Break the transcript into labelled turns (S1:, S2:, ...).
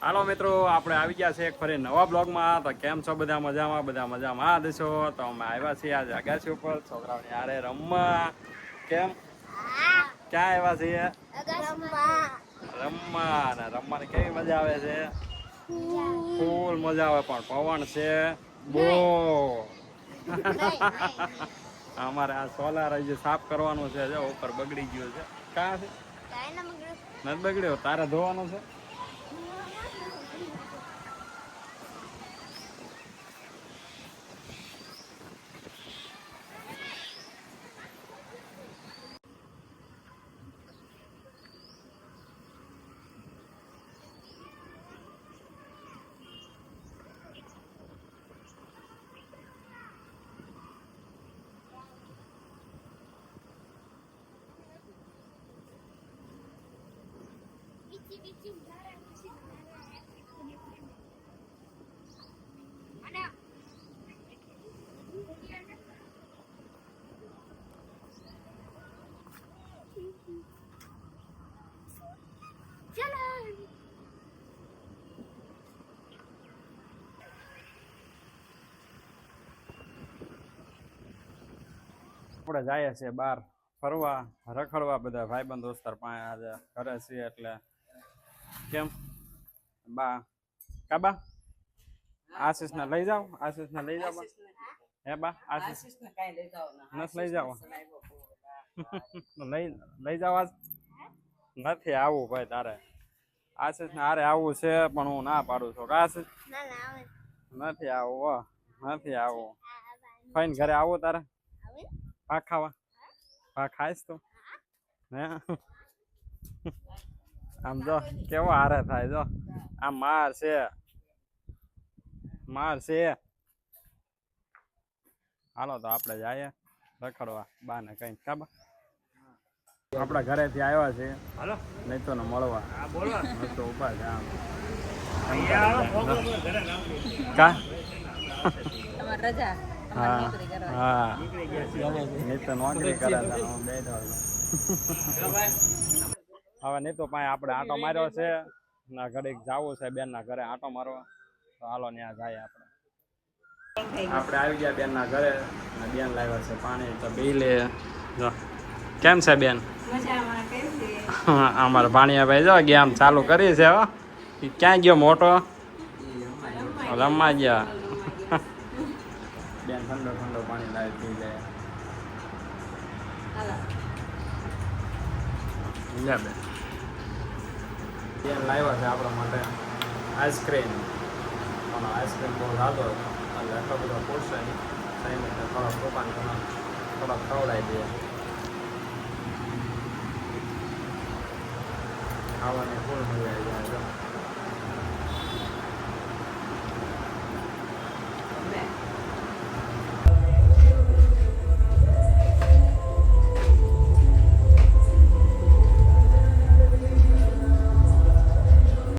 S1: હાલો મિત્રો, આપણે આવી ગયા છે એક ફરી નવા બ્લોગમાં. તો કેમ છો બધા? મજામાં? બધા મજામાં દેશો. તો અમે આવ્યા છીએ આજે અગાસી ઉપર છોકરાઓને યારે રમવા. કેમ ક્યાં આવ્યા છીએ? રમવા. અને રમવાની કેવી મજા આવે છે? ફૂલ મજા આવે, પણ પવન છે બહુ. અમારે આ સોલાર જે સાફ કરવાનું છે, જો ઉપર બગડી ગયું છે. ક્યાં છે? નથી બગડ્યો, તારે ધોવાનું છે. આપણે જઈએ છીએ બહાર ફરવા, રખડવા. બધા ભાઈબંધ દોસ્તાર પાસે આજે ઘરે છીએ એટલે. કેમ બા કાબા આશીષ ને લઈ જાઓ? આશીષ ને લઈ જાઓ બા? હે બા? આશીષ નથી લઈ જાઓ? લઈ જાઓ? આજ નથી આવવું ભાઈ તારે. આશીષ ને હારે આવવું છે, પણ હું ના પાડું છું. આશીષ નથી આવવું, નથી આવવું. ફાઈન ઘરે આવો તારે ભાગ ખાવા? ભાગ ખાઈશ તો હે? આમ જો કેવો હારે થાય, જો આમ માર છે, માર છે. હાલો તો આપણે જઈએ રખડવા બાને કઈ. કાબા આપણા ઘરેથી આવ્યા છે નહીં તો ને મળવા. તો ઉભા છે આમ કા
S2: રજા.
S1: હા હા નહીં તો નોકરી કરે. હવે નહીં તો પાસે આપણે આંટો માર્યો છે ના, ઘરે જવું છે બેન ના ઘરે આંટો મારવા. તો હાલો ત્યાં જાય આપણે. આપણે આવી ગયા બેન ના ઘરે. બેન લાવ્યા છે પાણી, તો પી લે. કેમ છે બેન? અમારે ભાણિયા ભાઈ જો ગેમ ચાલુ કરી છે. હો ક્યાં ગયો મોટો? રમવા ગયા. બેન ઠંડો ઠંડો પાણી લાવી પી લે. બેન લાવ્યા છે આપણા માટે આઈસ્ક્રીમ. આઈસ્ક્રીમ બહુ રાધો એટલે એટલો બધો પૂછશે નહીં. થોડોક દુકાન થોડોક ખવડાવી દે. ખાવાની ફૂલ મજા આવી જાય.